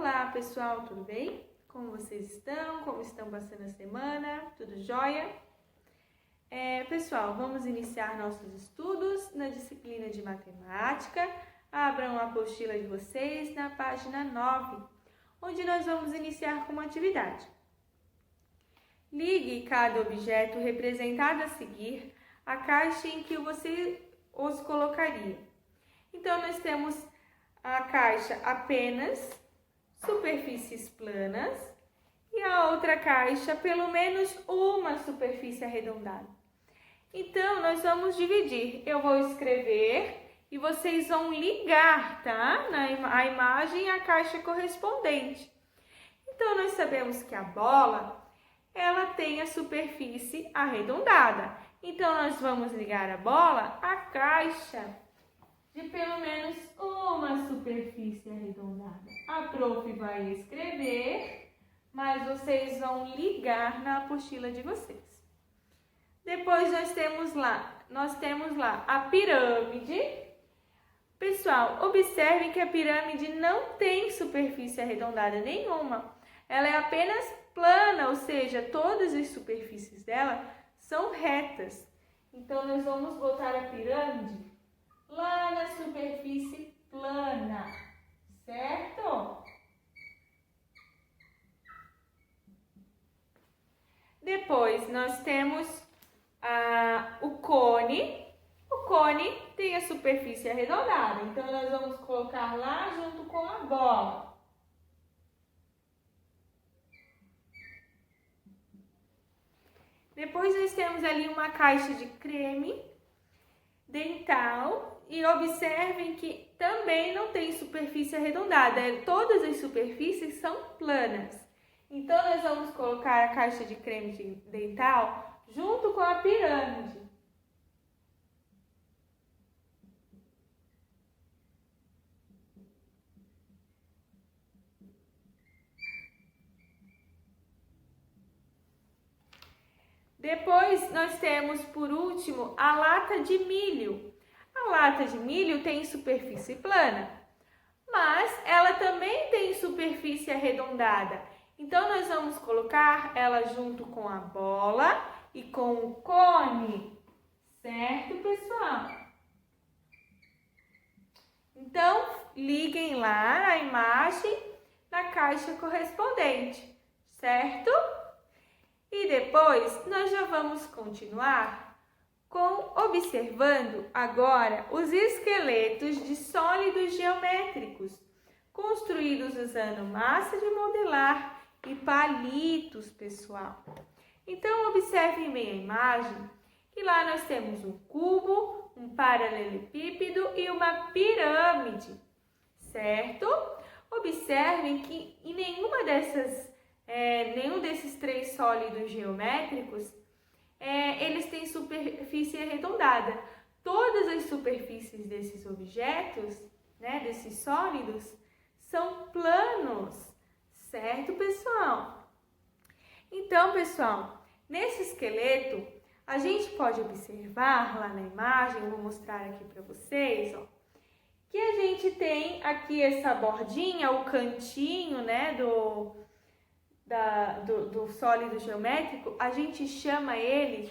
Olá pessoal, tudo bem? Como vocês estão? Como estão passando a semana? Tudo jóia? Pessoal, vamos iniciar nossos estudos na disciplina de matemática. Abram a apostila de vocês na página 9, onde nós vamos iniciar com uma atividade. Ligue cada objeto representado a seguir à caixa em que você os colocaria. Então, nós temos a caixa apenas superfícies planas e a outra caixa pelo menos uma superfície arredondada. Então, nós vamos dividir. Eu vou escrever e vocês vão ligar, tá? A imagem à caixa correspondente. Então, nós sabemos que a bola, ela tem a superfície arredondada. Então, nós vamos ligar a bola à caixa de pelo menos uma superfície arredondada. A prof vai escrever, mas vocês vão ligar na apostila de vocês. Depois nós temos lá a pirâmide. Pessoal, observem que a pirâmide não tem superfície arredondada nenhuma. Ela é apenas plana, ou seja, todas as superfícies dela são retas. Então, nós vamos botar a pirâmide lá na superfície plana, certo? Depois, nós temos o cone. O cone tem a superfície arredondada, então nós vamos colocar lá junto com a bola. Depois, nós temos ali uma caixa de creme dental. E observem que também não tem superfície arredondada, todas as superfícies são planas. Então, nós vamos colocar a caixa de creme dental junto com a pirâmide. Depois, nós temos, por último, a lata de milho. A lata de milho tem superfície plana, mas ela também tem superfície arredondada. Então, nós vamos colocar ela junto com a bola e com o cone, certo, pessoal? Então, liguem lá a imagem na caixa correspondente, certo? E depois, nós já vamos continuar observando agora os esqueletos de sólidos geométricos, construídos usando massa de modelar e palitos, pessoal. Então, observem bem a imagem, que lá nós temos um cubo, um paralelepípedo e uma pirâmide, certo? Observem que em nenhum desses três sólidos geométricos eles têm superfície arredondada. Todas as superfícies desses objetos, desses sólidos, são planos, certo, pessoal? Então, pessoal, nesse esqueleto, a gente pode observar lá na imagem, eu vou mostrar aqui para vocês, que a gente tem aqui essa bordinha, o cantinho, do sólido geométrico, a gente chama ele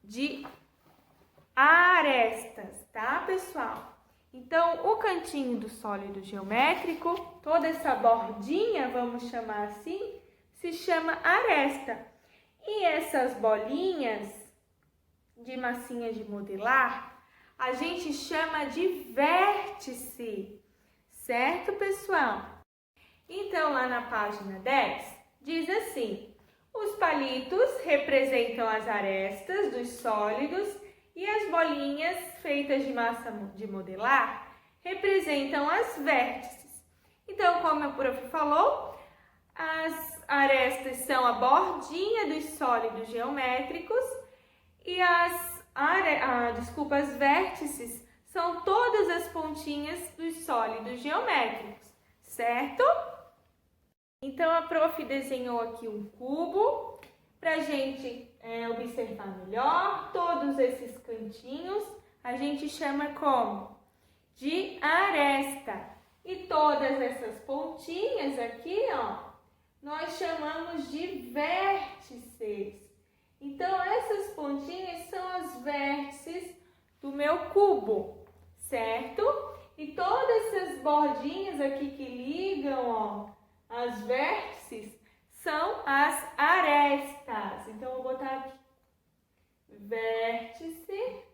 de arestas, tá, pessoal? Então, o cantinho do sólido geométrico, toda essa bordinha, vamos chamar assim, se chama aresta. E essas bolinhas de massinha de modelar, a gente chama de vértice, certo, pessoal? Então, lá na página 10, diz assim: os palitos representam as arestas dos sólidos e as bolinhas feitas de massa de modelar representam as vértices. Então, como a prof falou, as arestas são a bordinha dos sólidos geométricos e as vértices são todas as pontinhas dos sólidos geométricos, certo? Então, a prof desenhou aqui um cubo para a gente observar melhor. Todos esses cantinhos a gente chama como? De aresta. E todas essas pontinhas aqui, ó, nós chamamos de vértices. Então, essas pontinhas são as vértices do meu cubo, certo? E todas essas bordinhas aqui que ligam, ó, as vértices, são as arestas. Então, eu vou botar aqui, vértice.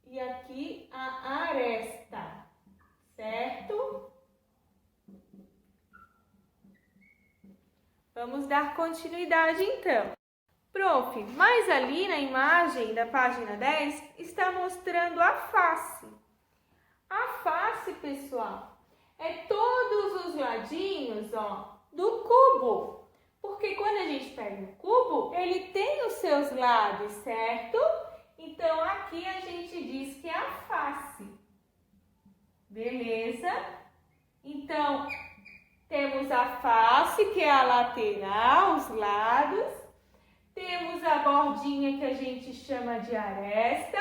E aqui a aresta, certo? Vamos dar continuidade então. Prof, mas ali na imagem da página 10 está mostrando a face. A face, pessoal, é todos os ladinhos, ó, do cubo. Porque quando a gente pega o cubo, ele tem os seus lados, certo? Então, aqui a gente diz que é a face. Beleza? Então, temos a face, que é a lateral, os lados. Temos a bordinha que a gente chama de aresta.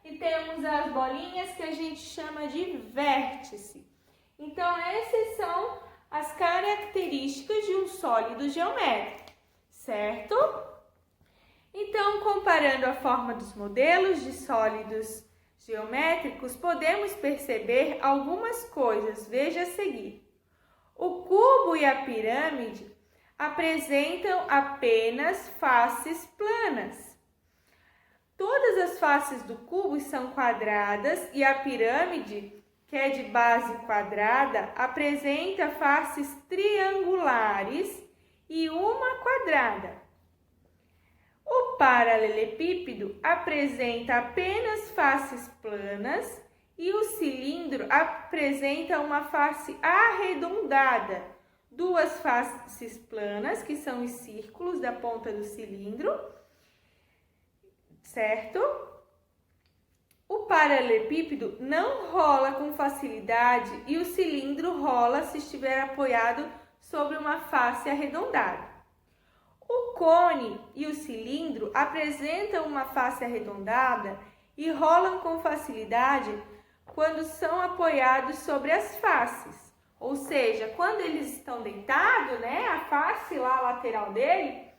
E temos as bolinhas que a gente chama de vértice. Então, essas são as características de um sólido geométrico, certo? Então, comparando a forma dos modelos de sólidos geométricos, podemos perceber algumas coisas. Veja a seguir. O cubo e a pirâmide apresentam apenas faces planas. Todas as faces do cubo são quadradas e a pirâmide, que é de base quadrada, apresenta faces triangulares e uma quadrada. O paralelepípedo apresenta apenas faces planas e o cilindro apresenta uma face arredondada, duas faces planas, que são os círculos da ponta do cilindro, certo? O paralelepípedo não rola com facilidade e o cilindro rola se estiver apoiado sobre uma face arredondada. O cone e o cilindro apresentam uma face arredondada e rolam com facilidade quando são apoiados sobre as faces. Ou seja, quando eles estão deitados, né, a face lá lateral dele,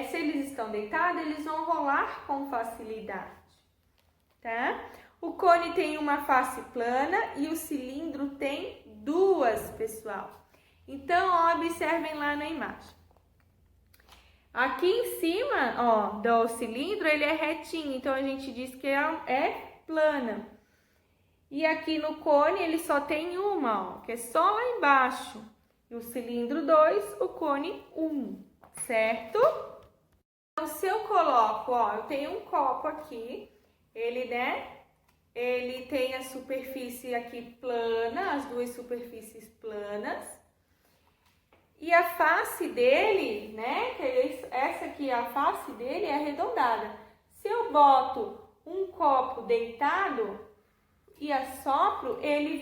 se eles estão deitados, eles vão rolar com facilidade, tá? O cone tem uma face plana e o cilindro tem duas, pessoal. Então, ó, observem lá na imagem. Aqui em cima, ó, do cilindro, ele é retinho, então a gente diz que é plana. E aqui no cone, ele só tem uma, ó, que é só lá embaixo. E o cilindro 2, o cone 1, certo? Então, se eu coloco, ó, eu tenho um copo aqui, ele tem a superfície aqui plana, as duas superfícies planas. E a face dele, né, essa aqui, a face dele é arredondada. Se eu boto um copo deitado e assopro, ele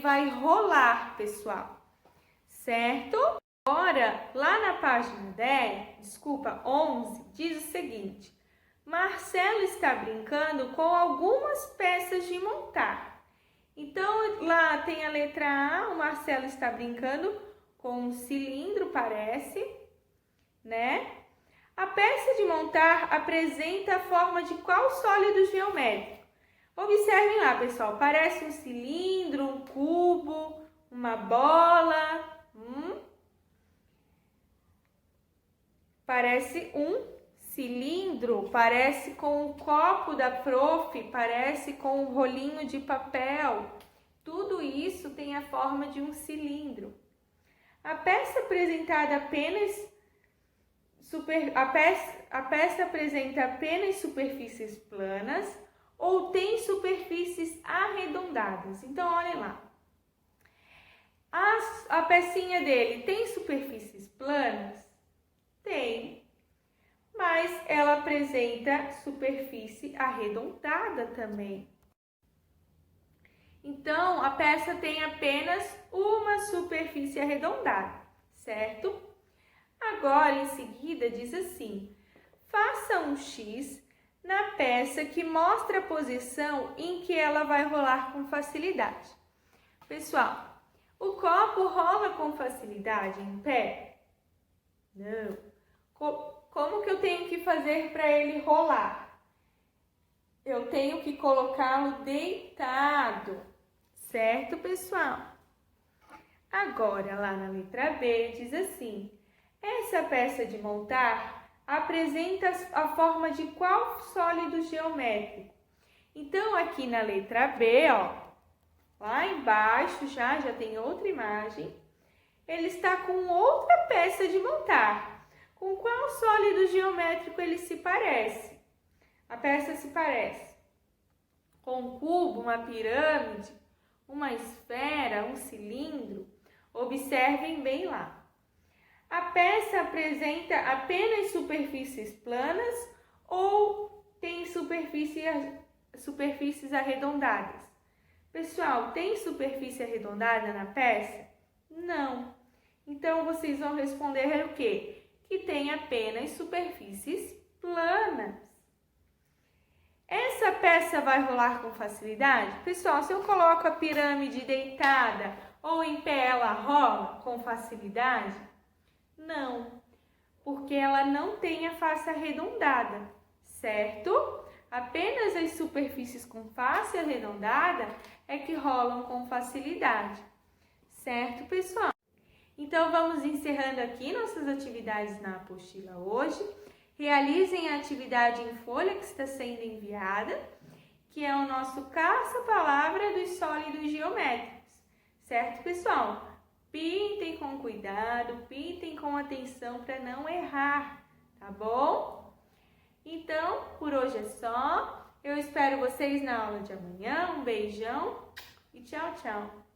vai rolar, pessoal, certo? Agora, lá na página 11, diz o seguinte: Marcelo está brincando com algumas peças de montar. Então, lá tem a letra A, o Marcelo está brincando com um cilindro, parece, né? A peça de montar apresenta a forma de qual sólido geométrico? Observem lá, pessoal, parece um cilindro, um cubo, uma bola, Parece um cilindro, parece com o copo da prof, parece com o rolinho de papel. Tudo isso tem a forma de um cilindro. A peça apresentada a peça apresenta apenas superfícies planas ou tem superfícies arredondadas. Então, olhem lá. A pecinha dele tem superfícies planas? Tem, mas ela apresenta superfície arredondada também. Então, a peça tem apenas uma superfície arredondada, certo? Agora, em seguida, diz assim: faça um X na peça que mostra a posição em que ela vai rolar com facilidade. Pessoal, o copo rola com facilidade em pé? Não. Como que eu tenho que fazer para ele rolar? Eu tenho que colocá-lo deitado, certo, pessoal? Agora, lá na letra B, diz assim: essa peça de montar apresenta a forma de qual sólido geométrico? Então, aqui na letra B, ó, lá embaixo já tem outra imagem. Ele está com outra peça de montar. Com qual sólido geométrico ele se parece? A peça se parece com um cubo, uma pirâmide, uma esfera, um cilindro. Observem bem lá. A peça apresenta apenas superfícies planas ou tem superfícies arredondadas? Pessoal, tem superfície arredondada na peça? Não. Então, vocês vão responder o quê? Que tem apenas superfícies planas. Essa peça vai rolar com facilidade? Pessoal, se eu coloco a pirâmide deitada ou em pé, ela rola com facilidade? Não, porque ela não tem a face arredondada, certo? Apenas as superfícies com face arredondada é que rolam com facilidade, certo, pessoal? Então, vamos encerrando aqui nossas atividades na apostila hoje. Realizem a atividade em folha que está sendo enviada, que é o nosso caça-palavra dos sólidos geométricos, certo, pessoal? Pintem com cuidado, pintem com atenção para não errar, tá bom? Então, por hoje é só. Eu espero vocês na aula de amanhã. Um beijão e tchau, tchau!